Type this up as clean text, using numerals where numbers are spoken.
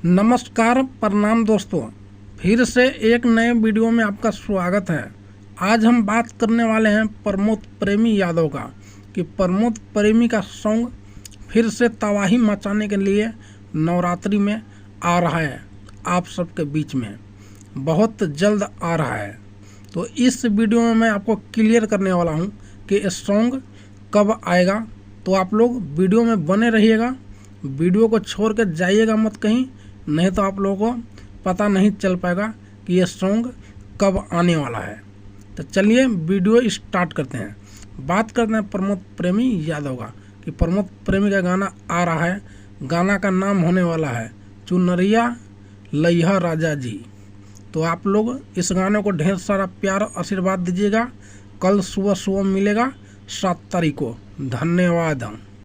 नमस्कार प्रणाम दोस्तों, फिर से एक नए वीडियो में आपका स्वागत है। आज हम बात करने वाले हैं प्रमोद प्रेमी यादव का कि प्रमोद प्रेमी का सॉन्ग फिर से तबाही मचाने के लिए नवरात्रि में आ रहा है, आप सबके बीच में बहुत जल्द आ रहा है। तो इस वीडियो में मैं आपको क्लियर करने वाला हूं कि ये सॉन्ग कब आएगा। तो आप लोग वीडियो में बने रहिएगा, वीडियो को छोड़ कर जाइएगा मत कहीं, नहीं तो आप लोगों को पता नहीं चल पाएगा कि ये सॉन्ग कब आने वाला है। तो चलिए वीडियो स्टार्ट करते हैं। बात करते हैं प्रमोद प्रेमी यादव का कि प्रमोद प्रेमी का गाना आ रहा है। गाना का नाम होने वाला है चुनरिया लइहा राजा जी। तो आप लोग इस गाने को ढेर सारा प्यार आशीर्वाद दीजिएगा। कल सुबह सुबह मिलेगा 7 तारीख को। धन्यवाद।